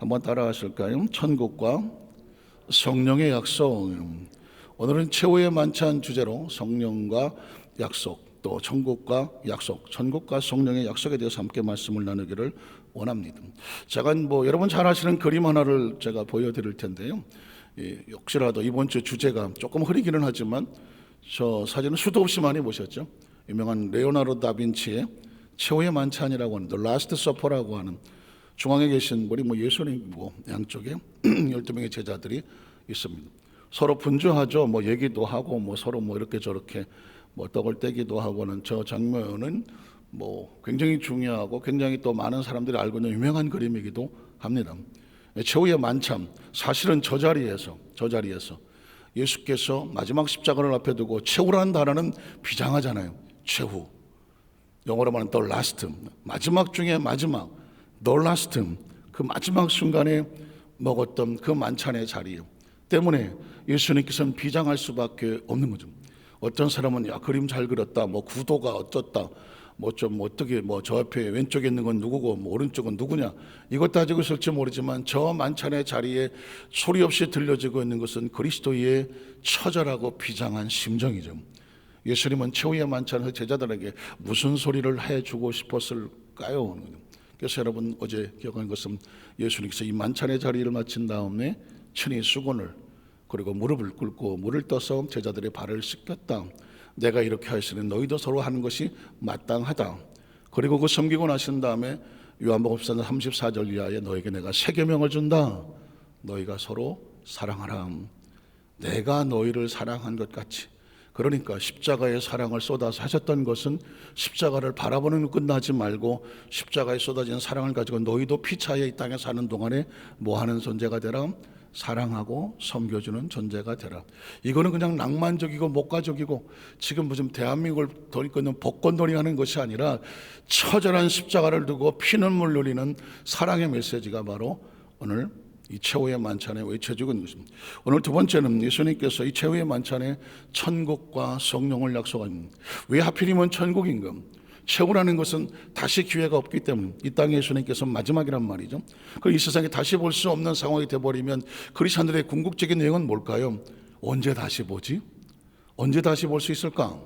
한번 따라하실까요? 천국과 성령의 약속. 오늘은 최후의 만찬 주제로 성령과 약속, 또 천국과 약속, 천국과 성령의 약속에 대해서 함께 말씀을 나누기를 원합니다. 제가 여러분 잘 아시는 그림 하나를 제가 보여드릴 텐데요. 혹시라도 이번 주 주제가 조금 흐리기는 하지만 저 사진은 수도 없이 많이 보셨죠? 유명한 레오나르도 다빈치의 최후의 만찬이라고 하는 The Last Supper라고 하는, 중앙에 계신 분이 예수님이고 양쪽에 12명의 제자들이 있습니다. 서로 분주하죠. 얘기도 하고 서로 이렇게 저렇게 떡을 떼기도 하고는, 저 장면은 굉장히 중요하고 굉장히 또 많은 사람들이 알고 있는 유명한 그림이기도 합니다. 최후의 만찬, 사실은 저 자리에서 예수께서 마지막 십자가를 앞에 두고 최후라는 단어는 비장하잖아요. 최후, 영어로 말하면 the last, 마지막 중에 마지막, the last, 그 마지막 순간에 먹었던 그 만찬의 자리 때문에 예수님께서는 비장할 수밖에 없는 거죠. 어떤 사람은 그림 잘 그렸다, 구도가 어쩌다, 어떻게 저 앞에 왼쪽에 있는 건 누구고 오른쪽은 누구냐, 이것 따지고 있을지 모르지만 저 만찬의 자리에 소리 없이 들려지고 있는 것은 그리스도의 처절하고 비장한 심정이죠. 예수님은 최후의 만찬을 제자들에게 무슨 소리를 해주고 싶었을까요? 그래서 여러분 어제 기억한 것은 예수님께서 이 만찬의 자리를 마친 다음에 친히 수건을 그리고 무릎을 꿇고 물을 떠서 제자들의 발을 씻겼다. 내가 이렇게 하시는 너희도 서로 하는 것이 마땅하다. 그리고 그 섬기고 나신 다음에 요한복음 34절 이하에 너에게 내가 새 계명을 준다. 너희가 서로 사랑하라. 내가 너희를 사랑한 것 같이. 그러니까 십자가의 사랑을 쏟아서 하셨던 것은 십자가를 바라보는 끝나지 말고 십자가에 쏟아진 사랑을 가지고 너희도 피차에 이 땅에 사는 동안에 하는 존재가 되라? 사랑하고 섬겨주는 존재가 되라. 이거는 그냥 낭만적이고 목가적이고 지금 무슨 대한민국을 돌이키는 복권놀이 하는 것이 아니라 처절한 십자가를 두고 피눈물 흘리는 사랑의 메시지가 바로 오늘 이 최후의 만찬에 외쳐지고 있는 것입니다. 오늘 두 번째는 예수님께서 이 최후의 만찬에 천국과 성령을 약속합니다. 왜 하필이면 천국인가? 최후라는 것은 다시 기회가 없기 때문에 이 땅에 예수님께서 마지막이란 말이죠. 이 세상에 다시 볼 수 없는 상황이 되어버리면 그리스도인들의 궁극적인 내용은 뭘까요? 언제 다시 보지? 언제 다시 볼 수 있을까?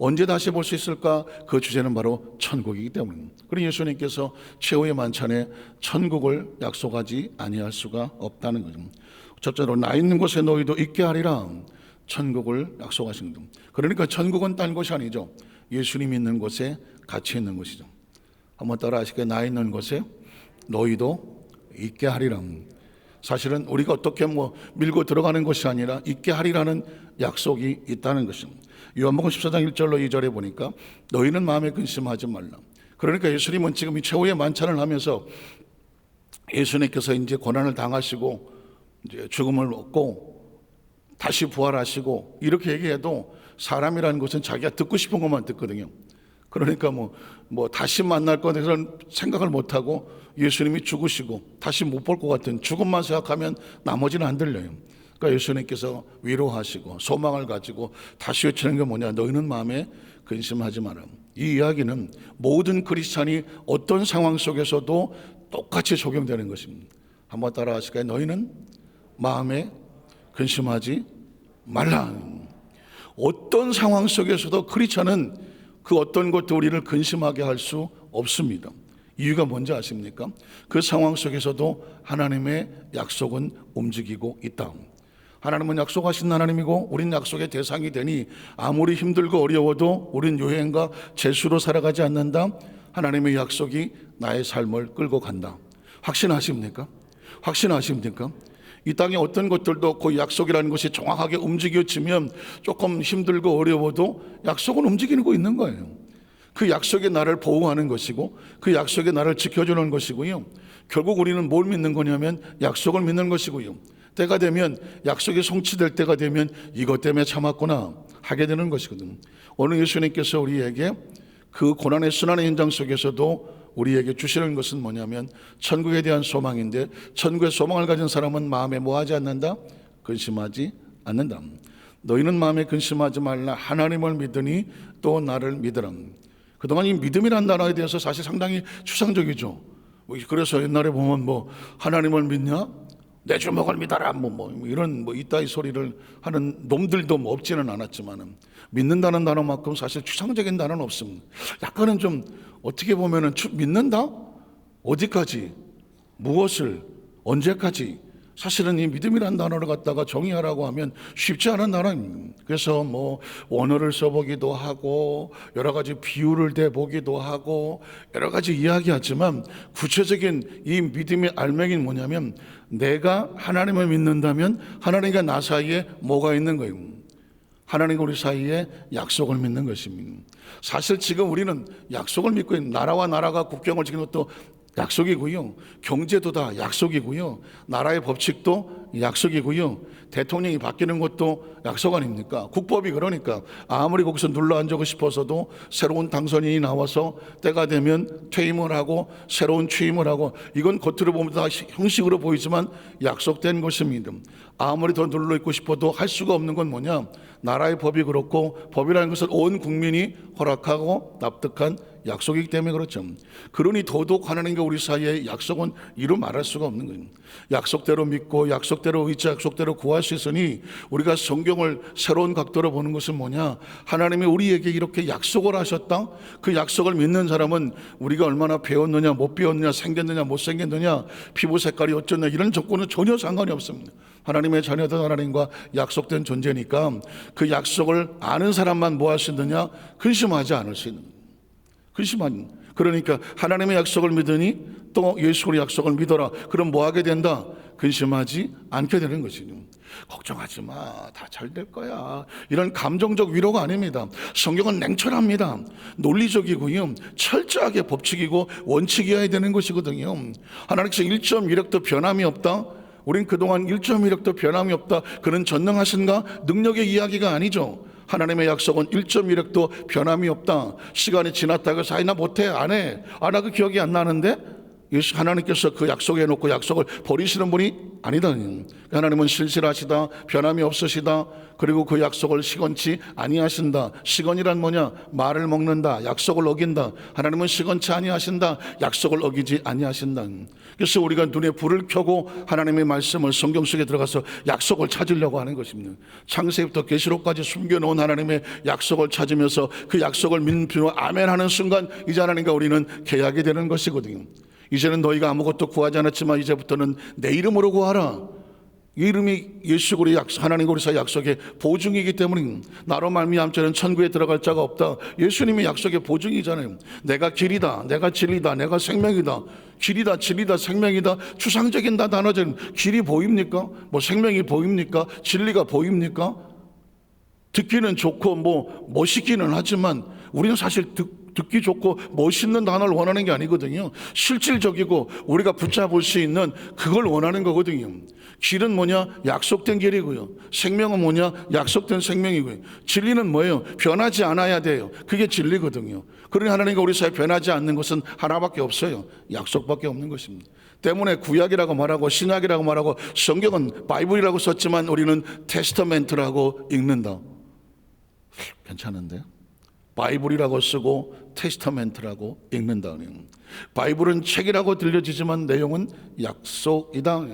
언제 다시 볼 수 있을까? 그 주제는 바로 천국이기 때문입니다. 그리고 예수님께서 최후의 만찬에 천국을 약속하지 아니할 수가 없다는 거죠. 첫째로 나 있는 곳에 너희도 있게 하리라. 천국을 약속하신 겁니다. 그러니까 천국은 딴 곳이 아니죠. 예수님 있는 곳에 같이 있는 것이죠. 한번 따라 하실까요? 나 있는 곳에 너희도 있게 하리라. 사실은 우리가 어떻게 밀고 들어가는 것이 아니라 있게 하리라는 약속이 있다는 것입니다. 요한복음 14장 1절로 2절에 보니까 너희는 마음에 근심하지 말라. 그러니까 예수님은 지금 이 최후의 만찬을 하면서 예수님께서 이제 고난을 당하시고 이제 죽음을 얻고 다시 부활하시고 이렇게 얘기해도 사람이라는 것은 자기가 듣고 싶은 것만 듣거든요. 그러니까 다시 만날 것에 대해서는 생각을 못하고 예수님이 죽으시고 다시 못 볼 것 같은 죽음만 생각하면 나머지는 안 들려요. 그러니까 예수님께서 위로하시고 소망을 가지고 다시 외치는 게 뭐냐? 너희는 마음에 근심하지 마라. 이 이야기는 모든 크리스찬이 어떤 상황 속에서도 똑같이 적용되는 것입니다. 한번 따라 하실까요? 너희는 마음에 근심하지 말라. 어떤 상황 속에서도 크리스찬은 그 어떤 것도 우리를 근심하게 할 수 없습니다. 이유가 뭔지 아십니까? 그 상황 속에서도 하나님의 약속은 움직이고 있다. 하나님은 약속하신 하나님이고 우린 약속의 대상이 되니 아무리 힘들고 어려워도 우린 유행과 재수로 살아가지 않는다. 하나님의 약속이 나의 삶을 끌고 간다. 확신하십니까? 확신하십니까? 이 땅에 어떤 것들도 그 약속이라는 것이 정확하게 움직여지면 조금 힘들고 어려워도 약속은 움직이고 있는 거예요. 그 약속이 나를 보호하는 것이고 그 약속이 나를 지켜주는 것이고요. 결국 우리는 뭘 믿는 거냐면 약속을 믿는 것이고요. 때가 되면 약속이 성취될 때가 되면 이것 때문에 참았구나 하게 되는 것이거든요. 오늘 예수님께서 우리에게 그 고난의 순환의 현장 속에서도 우리에게 주시는 것은 뭐냐면 천국에 대한 소망인데, 천국의 소망을 가진 사람은 마음에 뭐하지 않는다? 근심하지 않는다. 너희는 마음에 근심하지 말라. 하나님을 믿으니 또 나를 믿으라. 그동안 이 믿음이라는 단어에 대해서 사실 상당히 추상적이죠. 그래서 옛날에 보면 뭐 하나님을 믿냐? 내 주먹을 믿어라 이런 이따위 소리를 하는 놈들도 없지는 않았지만은, 믿는다는 단어만큼 사실 추상적인 단어는 없습니다. 약간은 좀 어떻게 보면은 믿는다? 어디까지? 무엇을? 언제까지? 사실은 이 믿음이라는 단어를 갖다가 정의하라고 하면 쉽지 않은 단어입니다. 그래서 원어를 써보기도 하고 여러 가지 비유를 대보기도 하고 여러 가지 이야기하지만, 구체적인 이 믿음의 알맹이는 뭐냐면, 내가 하나님을 믿는다면 하나님과 나 사이에 뭐가 있는 거예요? 하나님과 우리 사이에 약속을 믿는 것입니다. 사실 지금 우리는 약속을 믿고 있는, 나라와 나라가 국경을 지키는 것도 약속이고요, 경제도 다 약속이고요, 나라의 법칙도 약속이고요, 대통령이 바뀌는 것도 약속 아닙니까? 국법이 그러니까 아무리 거기서 눌러앉고 싶어서도 새로운 당선인이 나와서 때가 되면 퇴임을 하고 새로운 취임을 하고, 이건 겉으로 보면 다 형식으로 보이지만 약속된 것입니다. 아무리 더 눌러있고 싶어도 할 수가 없는 건 뭐냐? 나라의 법이 그렇고, 법이라는 것은 온 국민이 허락하고 납득한 약속이기 때문에 그렇죠. 그러니 더더욱 하나님과 우리 사이의 약속은 이루 말할 수가 없는 거예요. 약속대로 믿고 약속대로 의지, 약속대로 구할 수 있으니, 우리가 성경을 새로운 각도로 보는 것은 뭐냐? 하나님이 우리에게 이렇게 약속을 하셨다. 그 약속을 믿는 사람은 우리가 얼마나 배웠느냐 못 배웠느냐, 생겼느냐 못 생겼느냐, 피부 색깔이 어쩌냐, 이런 조건은 전혀 상관이 없습니다. 하나님의 자녀들, 하나님과 약속된 존재니까 그 약속을 아는 사람만 뭐 할 수 있느냐? 근심하지 않을 수 있는 거예요. 근심하는. 그러니까 하나님의 약속을 믿으니 또 예수 그리스도의 약속을 믿어라. 그럼 뭐 하게 된다? 근심하지 않게 되는 것이죠. 걱정하지 마, 다 잘 될 거야, 이런 감정적 위로가 아닙니다. 성경은 냉철합니다. 논리적이고요, 철저하게 법칙이고 원칙이어야 되는 것이거든요. 하나님께서 1.1획도 변함이 없다. 우린 그동안 1.1획도 변함이 없다, 그는 전능하신가? 능력의 이야기가 아니죠. 하나님의 약속은 1.1획도 변함이 없다. 시간이 지났다고 해서 나 못해, 안 해, 그 기억이 안 나는데, 하나님께서 그 약속해 놓고 약속을 버리시는 분이 아니다. 하나님은 신실하시다, 변함이 없으시다, 그리고 그 약속을 시건치 아니하신다. 시건이란 뭐냐? 말을 먹는다, 약속을 어긴다. 하나님은 시건치 아니하신다, 약속을 어기지 아니하신다. 그래서 우리가 눈에 불을 켜고 하나님의 말씀을 성경 속에 들어가서 약속을 찾으려고 하는 것입니다. 창세기부터 계시록까지 숨겨놓은 하나님의 약속을 찾으면서 그 약속을 믿는 아멘 하는 순간, 이제 하나님과 우리는 계약이 되는 것이거든요. 이제는 너희가 아무것도 구하지 않았지만 이제부터는 내 이름으로 구하라. 이 이름이 예수 그리스도 하나님과 우리 사이 약속의 보증이기 때문에, 나로 말미암아 저는 천국에 들어갈 자가 없다. 예수님이 약속의 보증이잖아요. 내가 길이다, 내가 진리다, 내가 생명이다. 길이다, 진리다, 생명이다, 추상적인 다 단어들. 길이 보입니까? 생명이 보입니까? 진리가 보입니까? 듣기는 좋고 멋있기는 하지만 우리는 사실 듣기 좋고 멋있는 단어를 원하는 게 아니거든요. 실질적이고 우리가 붙잡을 수 있는 그걸 원하는 거거든요. 길은 뭐냐? 약속된 길이고요. 생명은 뭐냐? 약속된 생명이고요. 진리는 뭐예요? 변하지 않아야 돼요. 그게 진리거든요. 그러니 하나님과 우리 사이에 변하지 않는 것은 하나밖에 없어요. 약속밖에 없는 것입니다. 때문에 구약이라고 말하고 신약이라고 말하고, 성경은 바이블이라고 썼지만 우리는 테스터멘트라고 읽는다. 괜찮은데요? 바이블이라고 쓰고 테스터멘트라고 읽는다. 바이블은 책이라고 들려지지만 내용은 약속이다.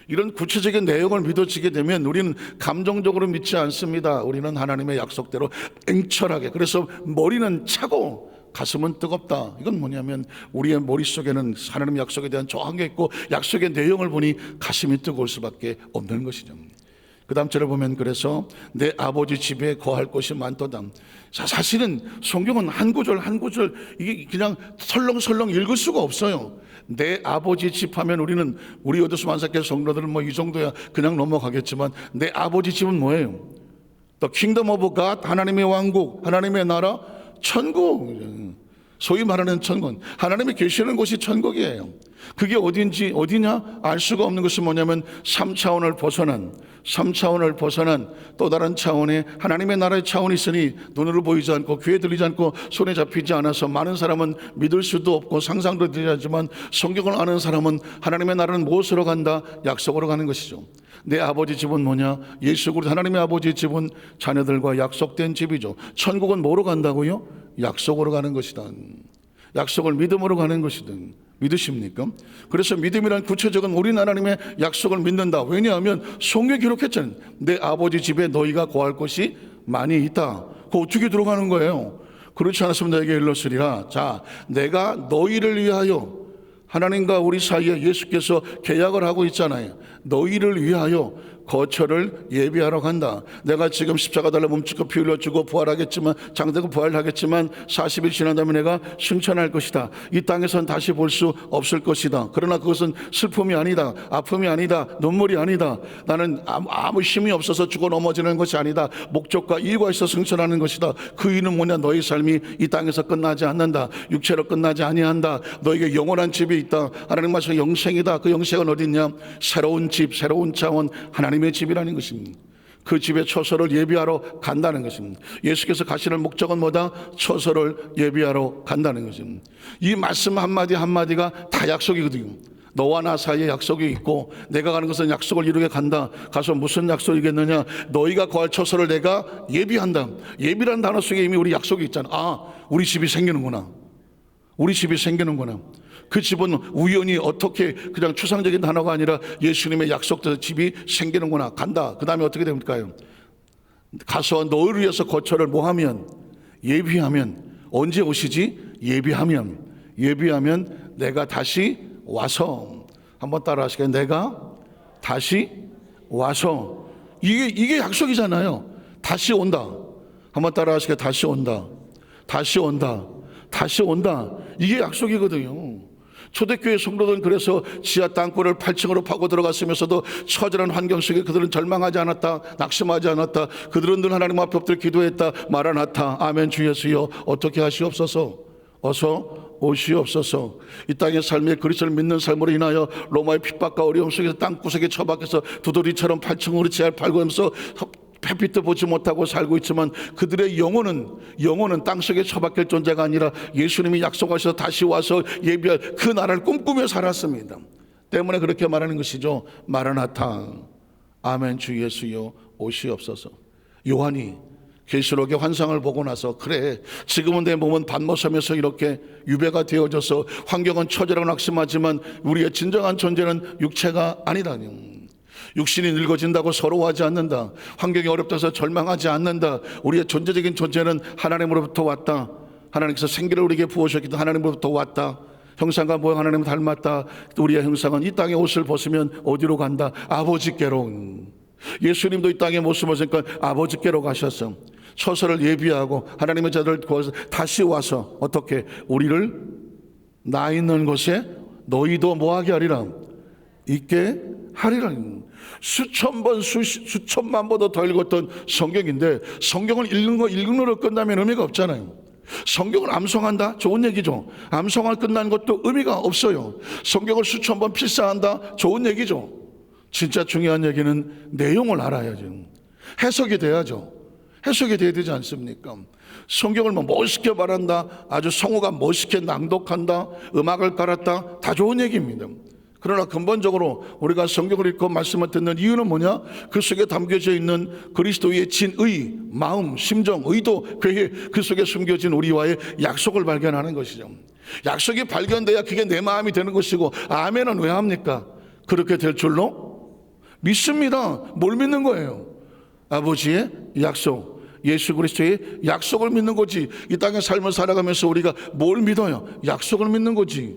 이런 구체적인 내용을 믿어지게 되면 우리는 감정적으로 믿지 않습니다. 우리는 하나님의 약속대로 냉철하게. 그래서 머리는 차고 가슴은 뜨겁다. 이건 뭐냐면 우리의 머릿속에는 하나님의 약속에 대한 저항이 있고, 약속의 내용을 보니 가슴이 뜨거울 수밖에 없는 것이죠. 그 다음 절을 보면, 그래서 내 아버지 집에 거할 곳이 많도다. 사실은 성경은 한 구절 한 구절 이게 그냥 설렁설렁 읽을 수가 없어요. 내 아버지 집 하면 우리 여도수 만삭교 성도들은 이 정도야 그냥 넘어가겠지만, 내 아버지 집은 뭐예요? The kingdom of God, 하나님의 왕국, 하나님의 나라, 천국. 소위 말하는 천국, 하나님이 계시는 곳이 천국이에요. 그게 어디냐? 알 수가 없는 것은 뭐냐면 3차원을 벗어난 또 다른 차원의 하나님의 나라의 차원이 있으니, 눈으로 보이지 않고 귀에 들리지 않고 손에 잡히지 않아서 많은 사람은 믿을 수도 없고 상상도 되지 않지만, 성경을 아는 사람은 하나님의 나라는 무엇으로 간다? 약속으로 가는 것이죠. 내 아버지 집은 뭐냐? 예수 그리스도 하나님의 아버지 집은 자녀들과 약속된 집이죠. 천국은 뭐로 간다고요? 약속으로 가는 것이다. 약속을 믿음으로 가는 것이든 믿으십니까? 그래서 믿음이란 구체적인 우리 하나님의 약속을 믿는다. 왜냐하면 성경에 기록했잖아요. 내 아버지 집에 너희가 거할 곳이 많이 있다. 그거 어떻게 들어가는 거예요? 그렇지 않았으면 너에게 일렀으리라. 자, 내가 너희를 위하여, 하나님과 우리 사이에 예수께서 계약을 하고 있잖아요. 너희를 위하여 거처를 예비하러 간다. 내가 지금 십자가 달라 몸짓고 피 흘려주고 부활하겠지만, 장대고 부활하겠지만 40일 지난 다음에 내가 승천할 것이다. 이 땅에선 다시 볼 수 없을 것이다. 그러나 그것은 슬픔이 아니다. 아픔이 아니다. 눈물이 아니다. 나는 아무 힘이 없어서 죽어 넘어지는 것이 아니다. 목적과 이유가 있어 승천하는 것이다. 그 이유는 뭐냐? 너희 삶이 이 땅에서 끝나지 않는다. 육체로 끝나지 아니한다. 너에게 영원한 집이 있다. 하나님 말씀 영생이다. 그 영생은 어디 있냐? 새로운 집, 새로운 차원, 하나님의 집이라는 것입니다. 그 집에 처소를 예비하러 간다는 것입니다. 예수께서 가시는 목적은 뭐다? 처소를 예비하러 간다는 것입니다. 이 말씀 한마디 한마디가 다 약속이거든요. 너와 나 사이에 약속이 있고, 내가 가는 것은 약속을 이루게 간다. 가서 무슨 약속이겠느냐? 너희가 거할 처소를 내가 예비한다. 예비라는 단어 속에 이미 우리 약속이 있잖아. 아, 우리 집이 생기는구나. 우리 집이 생기는구나. 그 집은 우연히 어떻게 그냥 추상적인 단어가 아니라 예수님의 약속대로 집이 생기는구나. 간다. 그 다음에 어떻게 됩니까요? 가서 너를 위해서 거처를 뭐하면? 예비하면. 언제 오시지? 예비하면 내가 다시 와서. 한번 따라 하시겠어요? 내가 다시 와서. 이게 약속이잖아요. 다시 온다. 한번 따라 하시겠어요? 다시 온다. 다시 온다. 다시 온다. 이게 약속이거든요. 초대교회 성도들은 그래서 지하 땅굴을 8층으로 파고 들어갔으면서도 처절한 환경 속에 그들은 절망하지 않았다. 낙심하지 않았다. 그들은 늘 하나님 앞에 엎드려 기도했다. 마라나타, 아멘 주 예수여 어떻게 하시옵소서. 어서 오시옵소서. 이 땅의 삶에 그리스도를 믿는 삶으로 인하여 로마의 핍박과 어려움 속에서 땅구석에 처박혀서 두더리처럼 8층으로 지하를 팔고면서 햇빛도 보지 못하고 살고 있지만, 그들의 영혼은 땅속에 처박힐 존재가 아니라 예수님이 약속하셔서 다시 와서 예비할 그 나라를 꿈꾸며 살았습니다. 때문에 그렇게 말하는 것이죠. 마라나타, 아멘 주 예수여 오시옵소서. 요한이 계시록의 환상을 보고 나서, 그래, 지금은 내 몸은 반모섬에서 이렇게 유배가 되어져서 환경은 처절하고 낙심하지만 우리의 진정한 존재는 육체가 아니다. 육신이 늙어진다고 서러워하지 않는다. 환경이 어렵다서 절망하지 않는다. 우리의 존재적인 존재는 하나님으로부터 왔다. 하나님께서 생기를 우리에게 부어주셨기 때문에 하나님으로부터 왔다. 형상과 모양 하나님을 닮았다. 우리의 형상은 이 땅의 옷을 벗으면 어디로 간다? 아버지께로. 예수님도 이 땅의 모습을 보니까 아버지께로 가셨어. 처소를 예비하고 하나님의 자들을 구해서 다시 와서 어떻게? 우리를 나 있는 곳에 너희도 뭐하게 하리라? 있게 하리라. 수천 번, 수천만 번도 더 읽었던 성경인데, 성경을 읽는으로 끝나면 의미가 없잖아요. 성경을 암송한다? 좋은 얘기죠. 암송을 끝난 것도 의미가 없어요. 성경을 수천 번 필사한다? 좋은 얘기죠. 진짜 중요한 얘기는 내용을 알아야죠. 해석이 돼야죠. 해석이 돼야 되지 않습니까? 성경을 멋있게 말한다, 아주 성우가 멋있게 낭독한다, 음악을 깔았다, 다 좋은 얘기입니다. 그러나 근본적으로 우리가 성경을 읽고 말씀을 듣는 이유는 뭐냐? 그 속에 담겨져 있는 그리스도의 진의, 마음, 심정, 의도, 계획, 그 속에 숨겨진 우리와의 약속을 발견하는 것이죠. 약속이 발견돼야 그게 내 마음이 되는 것이고, 아멘은 왜 합니까? 그렇게 될 줄로 믿습니다. 뭘 믿는 거예요? 아버지의 약속, 예수 그리스도의 약속을 믿는 거지. 이 땅의 삶을 살아가면서 우리가 뭘 믿어요? 약속을 믿는 거지.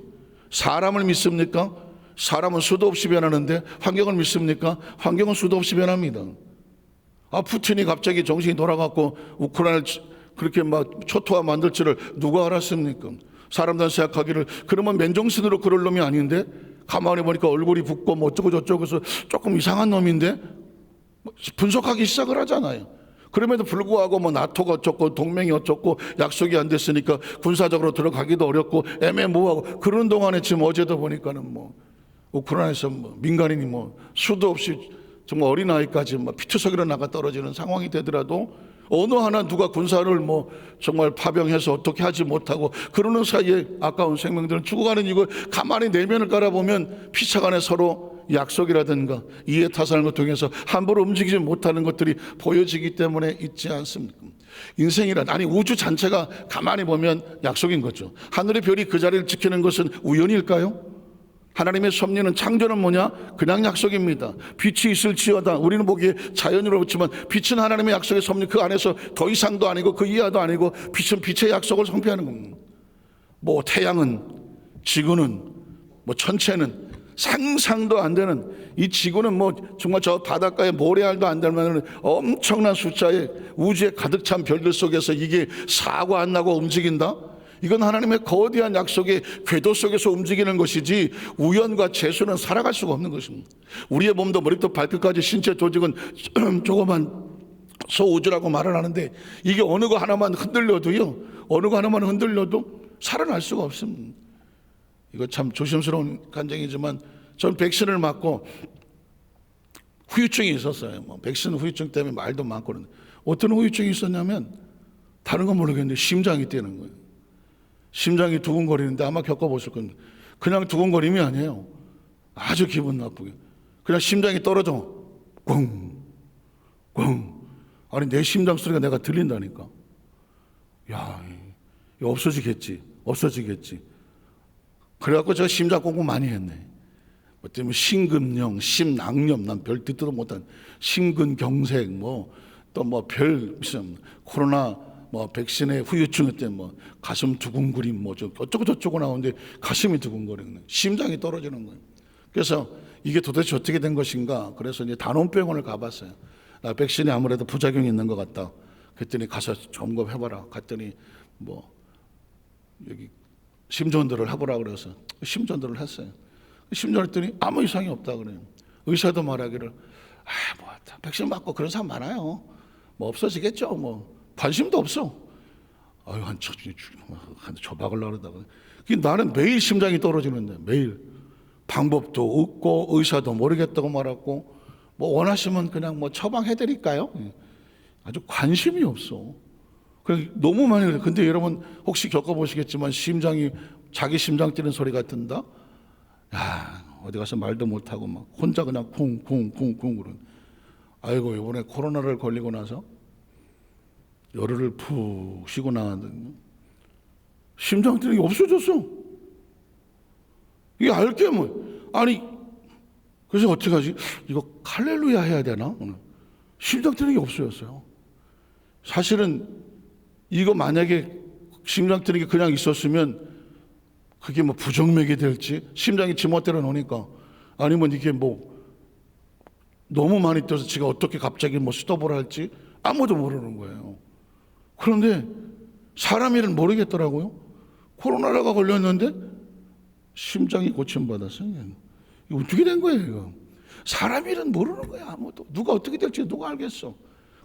사람을 믿습니까? 사람은 수도 없이 변하는데 환경을 믿습니까? 환경은 수도 없이 변합니다. 푸틴이 갑자기 정신이 돌아갔고 우크라이나를 그렇게 막 초토화 만들 줄을 누가 알았습니까? 사람들은 생각하기를, 그러면 맨정신으로 그럴 놈이 아닌데, 가만히 보니까 얼굴이 붓고 뭐 어쩌고 저쩌고 해서 조금 이상한 놈인데 분석하기 시작을 하잖아요. 그럼에도 불구하고 뭐 나토가 어쩌고 동맹이 어쩌고 약속이 안 됐으니까 군사적으로 들어가기도 어렵고 애매모호하고, 그런 동안에 지금 어제도 보니까는 뭐 우크라이나에서 뭐 민간인이 뭐 수도 없이 정말 어린아이까지 막 피투성이로 나가 떨어지는 상황이 되더라도 어느 하나 누가 군사를 뭐 정말 파병해서 어떻게 하지 못하고, 그러는 사이에 아까운 생명들은 죽어가는 이걸 가만히 내면을 깔아보면 피차간에 서로 약속이라든가 이해 타산을 통해서 함부로 움직이지 못하는 것들이 보여지기 때문에 있지 않습니까? 인생이란, 아니 우주 전체가 가만히 보면 약속인 거죠. 하늘의 별이 그 자리를 지키는 것은 우연일까요? 하나님의 섭리는, 창조는 뭐냐? 그냥 약속입니다. 빛이 있을지어다. 우리는 보기에 자연으로 그렇지만 빛은 하나님의 약속의 섭리, 그 안에서 더 이상도 아니고 그 이하도 아니고 빛은 빛의 약속을 성취하는 겁니다. 뭐 태양은, 지구는, 뭐 천체는 상상도 안 되는, 이 지구는 뭐 정말 저 바닷가에 모래알도 안 될 만한 엄청난 숫자의 우주에 가득 찬 별들 속에서 이게 사고 안 나고 움직인다? 이건 하나님의 거대한 약속의 궤도 속에서 움직이는 것이지 우연과 재수는 살아갈 수가 없는 것입니다. 우리의 몸도 머리부터 발끝까지 신체 조직은 조그만 소우주라고 말을 하는데, 이게 어느 거 하나만 흔들려도 살아날 수가 없습니다. 이거 참 조심스러운 간증이지만 전 백신을 맞고 후유증이 있었어요. 뭐 백신 후유증 때문에 말도 많고 그러는데, 어떤 후유증이 있었냐면 다른 건 모르겠는데 심장이 뛰는 거예요. 심장이 두근거리는데 아마 겪어보실 겁니다. 그냥 두근거림이 아니에요. 아주 기분 나쁘게 그냥 심장이 떨어져. 꽝 꽝. 아니 내 심장 소리가 내가 들린다니까. 야, 이거 없어지겠지. 그래갖고 제가 심장 공부 많이 했네. 뭐 때문에 심근염, 심낭염, 난 별 듣지도 못한 심근경색, 뭐 또 뭐 별 무슨 코로나 뭐 백신의 후유증 때문에 뭐 가슴 두근거림 뭐 어쩌고 저쩌고 나오는데 가슴이 두근거리는 거예요. 심장이 떨어지는 거예요. 그래서 이게 도대체 어떻게 된 것인가. 그래서 이제 단원병원을 가봤어요. 나 백신이 아무래도 부작용이 있는 것 같다. 그랬더니 가서 점검해봐라. 갔더니 뭐 여기 심전도를 해보라 그래서 심전도를 했어요. 심전했더니 아무 이상이 없다 그래요. 의사도 말하기를 뭐 백신 맞고 그런 사람 많아요. 뭐 없어지겠죠. 뭐 관심도 없어. 아유 한 처박으려고 그러다가 나는 매일 심장이 떨어지는데, 매일 방법도 없고 의사도 모르겠다고 말하고, 뭐 원하시면 그냥 뭐 처방해드릴까요? 아주 관심이 없어. 너무 많이 그래. 근데 여러분 혹시 겪어보시겠지만 자기 심장 뛰는 소리가 든다? 야, 어디 가서 말도 못하고 막 혼자 그냥 쿵쿵쿵쿵 그러는. 아이고 이번에 코로나를 걸리고 나서 열흘을 푹 쉬고 나왔는데 심장 뛰는 게 없어졌어. 이게 알게 뭐. 아니 그래서 어떻게 하지? 이거 할렐루야 해야 되나? 심장 뛰는 게 없어졌어요. 사실은 이거 만약에 심장 뛰는 게 그냥 있었으면 그게 뭐 부정맥이 될지, 심장이 지멋대로 노니까, 아니면 이게 뭐 너무 많이 뛰어서 지가 어떻게 갑자기 뭐 스톱을 할지 아무도 모르는 거예요. 그런데 사람 일은 모르겠더라고요. 코로나가 걸렸는데 심장이 고침받았어요. 이거 어떻게 된 거예요 이거? 사람 일은 모르는 거야. 아무도. 누가 어떻게 될지 누가 알겠어.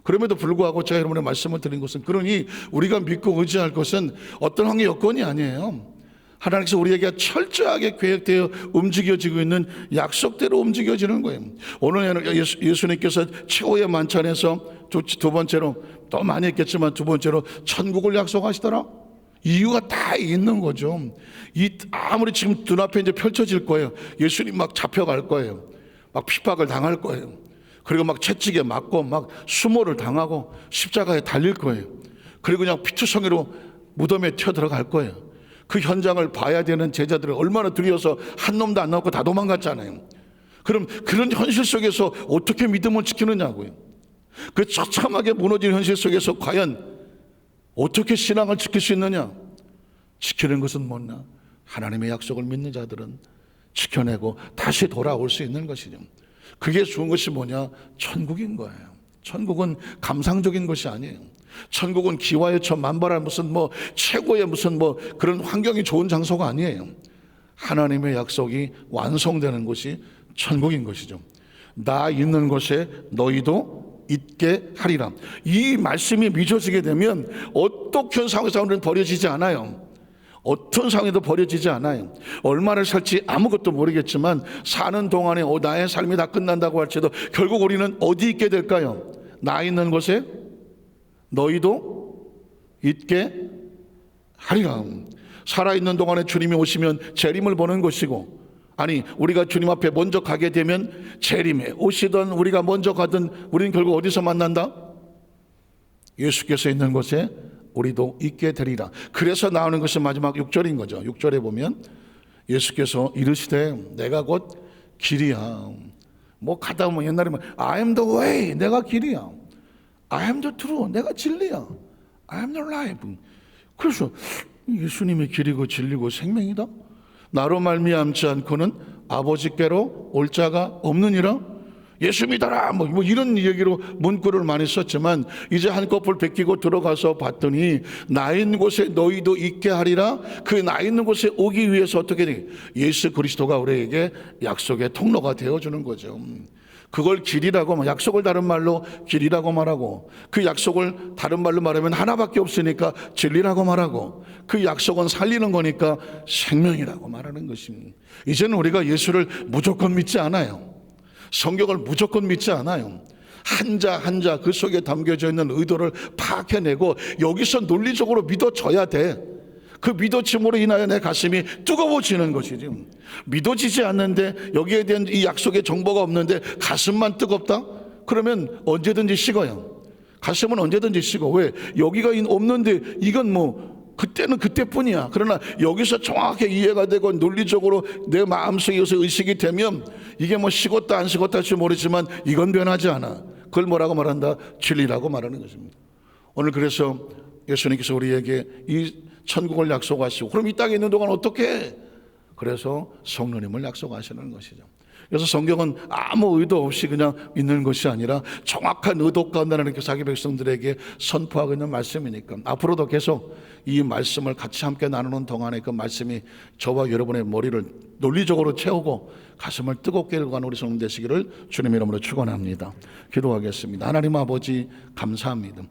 그럼에도 불구하고 제가 여러분의 말씀을 드린 것은, 그러니 우리가 믿고 의지할 것은 어떤 환경 여건이 아니에요. 하나님께서 우리에게 철저하게 계획되어 움직여지고 있는 약속대로 움직여지는 거예요. 오늘 예수님께서 최후의 만찬에서 두 번째로, 또 많이 했겠지만 두 번째로 천국을 약속하시더라. 이유가 다 있는 거죠. 아무리 지금 눈앞에 이제 펼쳐질 거예요. 예수님 막 잡혀갈 거예요. 막 핍박을 당할 거예요. 그리고 막 채찍에 맞고 막 수모를 당하고 십자가에 달릴 거예요. 그리고 그냥 피투성이로 무덤에 튀어들어갈 거예요. 그 현장을 봐야 되는 제자들을 얼마나 두려워서 한 놈도 안 나오고 다 도망갔잖아요. 그럼 그런 현실 속에서 어떻게 믿음을 지키느냐고요. 그 처참하게 무너진 현실 속에서 과연 어떻게 신앙을 지킬 수 있느냐. 지키는 것은 뭐냐, 하나님의 약속을 믿는 자들은 지켜내고 다시 돌아올 수 있는 것이죠. 그게 좋은 것이 뭐냐, 천국인 거예요. 천국은 감상적인 것이 아니에요. 천국은 기와의 천 만발한 무슨 뭐 최고의 무슨 뭐 그런 환경이 좋은 장소가 아니에요. 하나님의 약속이 완성되는 곳이 천국인 것이죠. 나 있는 곳에 너희도 있게 하리라. 이 말씀이 맺어지게 되면 어떻게 상황에서 우리는 버려지지 않아요. 어떤 상황에도 버려지지 않아요. 얼마를 살지 아무것도 모르겠지만 사는 동안에 나의 삶이 다 끝난다고 할지라도 결국 우리는 어디 있게 될까요? 나 있는 곳에 너희도 있게 하리라. 살아있는 동안에 주님이 오시면 재림을 보는 것이고, 아니 우리가 주님 앞에 먼저 가게 되면 재림에 오시던 우리가 먼저 가든 우리는 결국 어디서 만난다? 예수께서 있는 곳에 우리도 있게 되리라. 그래서 나오는 것이 마지막 6절인 거죠. 6절에 보면 예수께서 이르시되 내가 곧 길이야. 뭐 가다 보면 옛날에 I am the way, 내가 길이야. I am the truth, 내가 진리야. I am the life. 그래서 예수님이 길이고 진리고 생명이다. 나로 말미암지 않고는 아버지께로 올 자가 없느니라. 예수 믿어라 뭐 이런 얘기로 문구를 많이 썼지만 이제 한꺼풀 베끼고 들어가서 봤더니 나 있는 곳에 너희도 있게 하리라. 그 나 있는 곳에 오기 위해서 어떻게 돼? 예수 그리스도가 우리에게 약속의 통로가 되어주는 거죠. 그걸 길이라고, 약속을 다른 말로 길이라고 말하고, 그 약속을 다른 말로 말하면 하나밖에 없으니까 진리라고 말하고, 그 약속은 살리는 거니까 생명이라고 말하는 것입니다. 이제는 우리가 예수를 무조건 믿지 않아요. 성경을 무조건 믿지 않아요. 한자 한자 그 속에 담겨져 있는 의도를 파악해내고 여기서 논리적으로 믿어져야 돼. 그 믿어짐으로 인하여 내 가슴이 뜨거워지는 것이지. 믿어지지 않는데 여기에 대한 이 약속의 정보가 없는데 가슴만 뜨겁다? 그러면 언제든지 식어요. 가슴은 언제든지 식어. 왜? 여기가 없는데 이건 그때는 그때뿐이야. 그러나 여기서 정확하게 이해가 되고 논리적으로 내 마음속에서 의식이 되면 이게 식었다 안 식었다 할지 모르지만 이건 변하지 않아. 그걸 뭐라고 말한다? 진리라고 말하는 것입니다. 오늘 그래서 예수님께서 우리에게 이 천국을 약속하시고 그럼 이 땅에 있는 동안 어떻게 해? 그래서 성령님을 약속하시는 것이죠. 그래서 성경은 아무 의도 없이 그냥 있는 것이 아니라 정확한 의도 가운데 이렇게 자기 백성들에게 선포하고 있는 말씀이니까 앞으로도 계속 이 말씀을 같이 함께 나누는 동안에 그 말씀이 저와 여러분의 머리를 논리적으로 채우고 가슴을 뜨겁게 일구하는 우리 성도 되시기를 주님의 이름으로 축원합니다. 기도하겠습니다. 하나님 아버지 감사합니다.